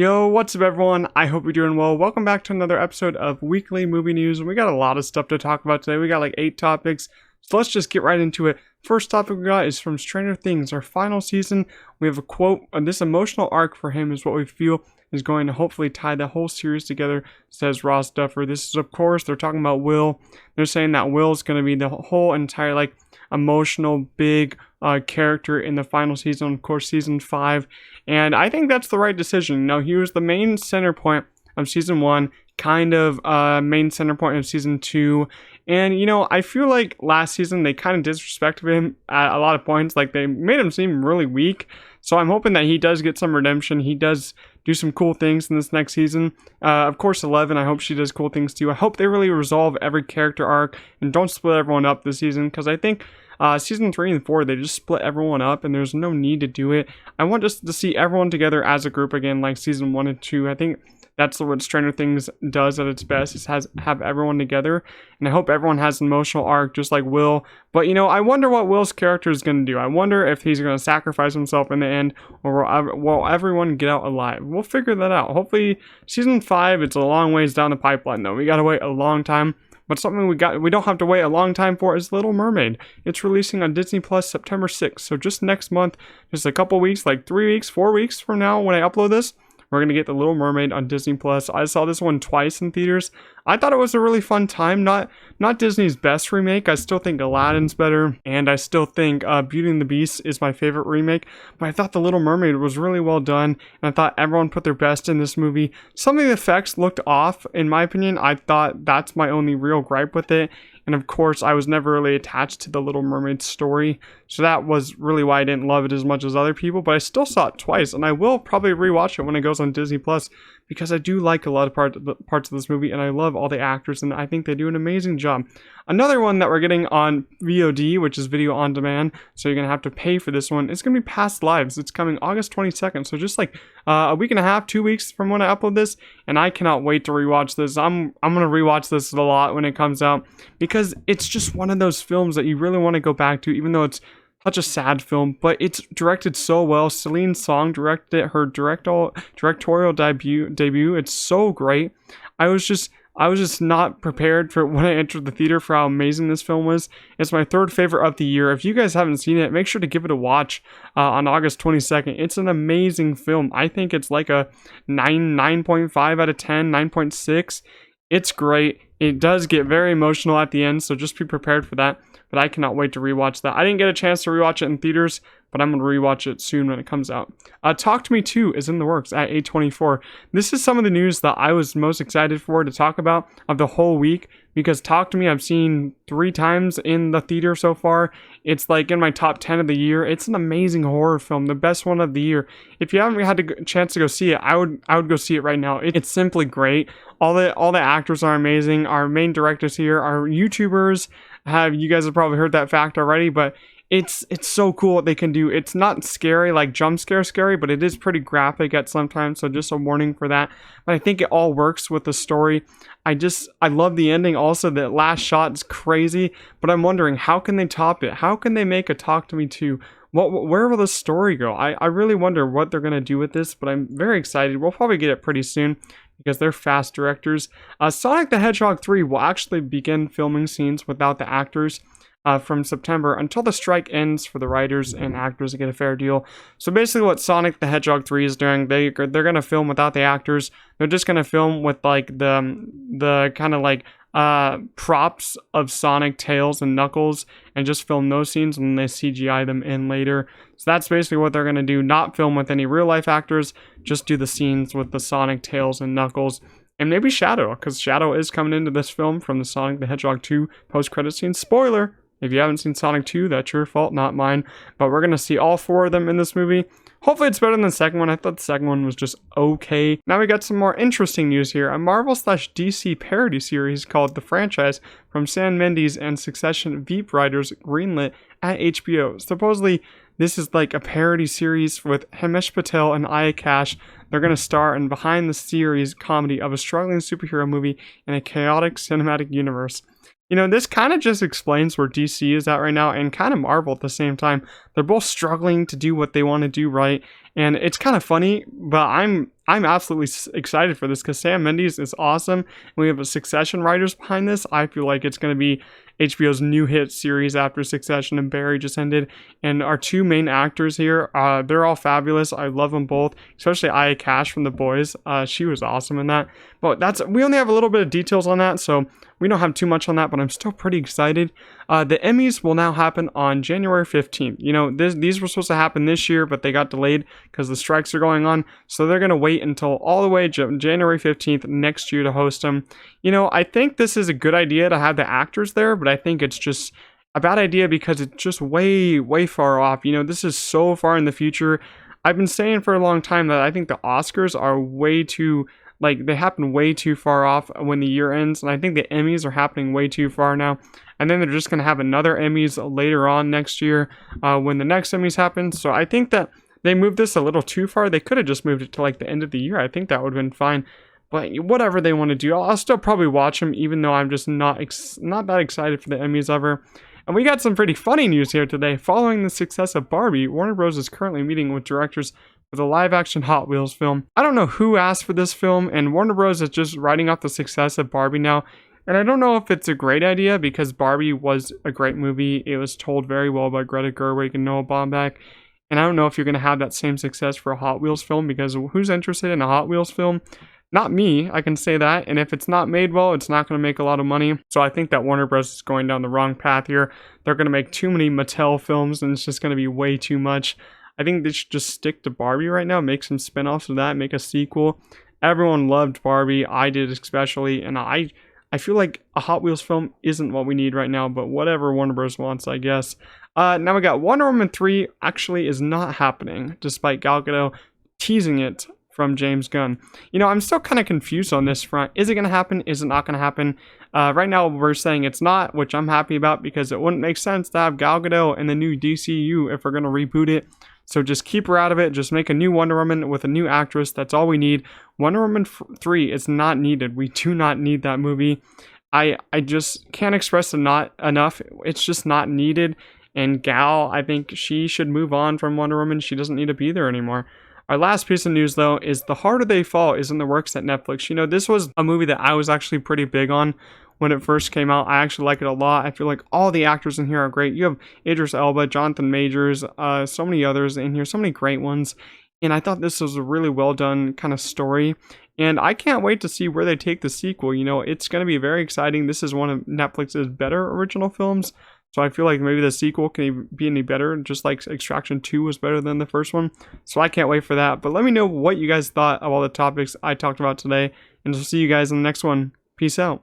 Yo, what's up everyone? I hope you're doing well. Welcome back to another episode of Weekly Movie News. We got a lot of stuff to talk about today. We got like 8 topics. So let's just get right into it. First topic we got is from Stranger Things, our final season. We have a quote, this emotional arc for him is what we feel is going to hopefully tie the whole series together, says Ross Duffer. This is, of course, they're talking about Will. They're saying that Will is going to be the whole entire, like, emotional, big character in the final season, of course, season 5. And I think that's the right decision. Now, he was the main center point of season 1, kind of main center point of season 2. And, you know, I feel like last season they kind of disrespected him at a lot of points. Like, they made him seem really weak. So I'm hoping that he does get some redemption. He does do some cool things in this next season. Of course, 11, I hope she does cool things too. I hope they really resolve every character arc and don't split everyone up this season, because I think season 3 and 4, they just split everyone up and there's no need to do it. I want just to see everyone together as a group again, like season 1 and 2. I think that's what Stranger Things does at its best, is have everyone together. And I hope everyone has an emotional arc just like Will. But, you know, I wonder what Will's character is going to do. I wonder if he's going to sacrifice himself in the end, or will everyone get out alive? We'll figure that out. Hopefully, season 5, it's a long ways down the pipeline, though. We got to wait a long time. But something we don't have to wait a long time for is Little Mermaid. It's releasing on Disney Plus September 6th. So just next month, just a couple weeks, like 3 weeks, 4 weeks from now when I upload this, we're going to get The Little Mermaid on Disney Plus. I saw this one twice in theaters. I thought it was a really fun time. Not Disney's best remake. I still think Aladdin's better. And I still think Beauty and the Beast is my favorite remake. But I thought The Little Mermaid was really well done. And I thought everyone put their best in this movie. Some of the effects looked off, in my opinion. I thought that's my only real gripe with it. And of course, I was never really attached to the Little Mermaid story. So that was really why I didn't love it as much as other people. But I still saw it twice. And I will probably rewatch it when it goes on Disney Plus, because I do like a lot of parts of this movie. And I love all the actors. And I think they do an amazing job. Another one that we're getting on VOD, which is video on demand, so you're going to have to pay for this one, it's going to be Past Lives. It's coming August 22nd. So just like a week and a half, 2 weeks from when I upload this. And I cannot wait to rewatch this. I'm going to rewatch this a lot when it comes out, because it's just one of those films that you really want to go back to, even though it's such a sad film, but it's directed so well. Celine Song directed it, her directorial debut. It's so great. I was just not prepared for when I entered the theater for how amazing this film was. It's my 3rd favorite of the year. If you guys haven't seen it, make sure to give it a watch on August 22nd. It's an amazing film. I think it's like a 9.5 out of 10, 9.6. It's great. It does get very emotional at the end, so just be prepared for that. But I cannot wait to rewatch that. I didn't get a chance to rewatch it in theaters, but I'm going to rewatch it soon when it comes out. Talk to Me 2 is in the works at A24. This is some of the news that I was most excited for to talk about of the whole week, because Talk to Me I've seen 3 times in the theater so far. It's like in my top 10 of the year. It's an amazing horror film, the best one of the year. If you haven't had a chance to go see it, I would go see it right now. It's simply great. All the actors are amazing. Our main directors here are YouTubers. You guys have probably heard that fact already, but it's so cool what they can do. It's not scary, like jump scary, but it is pretty graphic at sometimes, so just a warning for that. But I think it all works with the story. I love the ending also. The last shot is crazy, but I'm wondering, how can they top it? How can they make a Talk to Me 2? Where will the story go? I really wonder what they're going to do with this, but I'm very excited. We'll probably get it pretty soon, because they're fast directors. Sonic the Hedgehog 3 will actually begin filming scenes without the actors from September until the strike ends for the writers and actors to get a fair deal. So basically what Sonic the Hedgehog 3 is doing, they're going to film without the actors. They're just going to film with like the kind of like props of Sonic, Tails, and Knuckles, and just film those scenes, and they CGI them in later. So that's basically what they're going to do. Not film with any real life actors, just do the scenes with the Sonic, Tails, and Knuckles. And maybe Shadow, because Shadow is coming into this film from the Sonic the Hedgehog 2 post-credit scene. Spoiler! If you haven't seen Sonic 2, that's your fault, not mine. But we're going to see all 4 of them in this movie. Hopefully it's better than the second one. I thought the second one was just okay. Now we got some more interesting news here. A Marvel/DC parody series called The Franchise from Sam Mendes and Succession Veep writers greenlit at HBO. Supposedly, this is like a parody series with Himesh Patel and Aya Cash. They're going to star in behind-the-series comedy of a struggling superhero movie in a chaotic cinematic universe. You know, this kind of just explains where DC is at right now, and kind of Marvel at the same time. They're both struggling to do what they want to do right, and it's kind of funny, but I'm I'm absolutely excited for this because Sam Mendes is awesome. And we have a Succession writers behind this. I feel like it's going to be HBO's new hit series after Succession and Barry just ended. And our two main actors here, they're all fabulous. I love them both, especially Aya Cash from The Boys. She was awesome in that. But we only have a little bit of details on that, so we don't have too much on that, but I'm still pretty excited. The Emmys will now happen on January 15th. You know, these were supposed to happen this year, but they got delayed because the strikes are going on. So they're going to wait until all the way January 15th next year to host them. You know, I think this is a good idea to have the actors there, but I think it's just a bad idea because it's just way, way far off. You know, this is so far in the future. I've been saying for a long time that I think the Oscars are way too, like, they happen way too far off when the year ends, and I think the Emmys are happening way too far now. And then they're just going to have another Emmys later on next year when the next Emmys happen. So I think that they moved this a little too far. They could have just moved it to like the end of the year. I think that would have been fine. But whatever they want to do, I'll still probably watch them, even though I'm just not that excited for the Emmys ever. And we got some pretty funny news here today. Following the success of Barbie, Warner Bros. Is currently meeting with directors for the live-action Hot Wheels film. I don't know who asked for this film, and Warner Bros. Is just writing off the success of Barbie now. And I don't know if it's a great idea because Barbie was a great movie. It was told very well by Greta Gerwig and Noah Baumbach. And I don't know if you're going to have that same success for a Hot Wheels film because who's interested in a Hot Wheels film? Not me, I can say that. And if it's not made well, it's not going to make a lot of money. So I think that Warner Bros. Is going down the wrong path here. They're going to make too many Mattel films and it's just going to be way too much. I think they should just stick to Barbie right now, make some spin-offs of that, make a sequel. Everyone loved Barbie, I did especially, and I feel like a Hot Wheels film isn't what we need right now, but whatever Warner Bros. Wants, I guess. Now we got Wonder Woman 3 actually is not happening, despite Gal Gadot teasing it from James Gunn. You know, I'm still kind of confused on this front. Is it going to happen? Is it not going to happen? Right now, we're saying it's not, which I'm happy about because it wouldn't make sense to have Gal Gadot in the new DCU if we're going to reboot it. So just keep her out of it. Just make a new Wonder Woman with a new actress. That's all we need. Wonder Woman 3 is not needed. We do not need that movie. I just can't express it not enough. It's just not needed. And Gal, I think she should move on from Wonder Woman. She doesn't need to be there anymore. Our last piece of news, though, is The Harder They Fall is in the works at Netflix. You know, this was a movie that I was actually pretty big on when it first came out. I actually like it a lot. I feel like all the actors in here are great. You have Idris Elba, Jonathan Majors, so many others in here, so many great ones. And I thought this was a really well done kind of story. And I can't wait to see where they take the sequel. You know, it's going to be very exciting. This is one of Netflix's better original films. So I feel like maybe the sequel can be any better, just like Extraction 2 was better than the first one. So I can't wait for that. But let me know what you guys thought of all the topics I talked about today. And I'll see you guys in the next one. Peace out.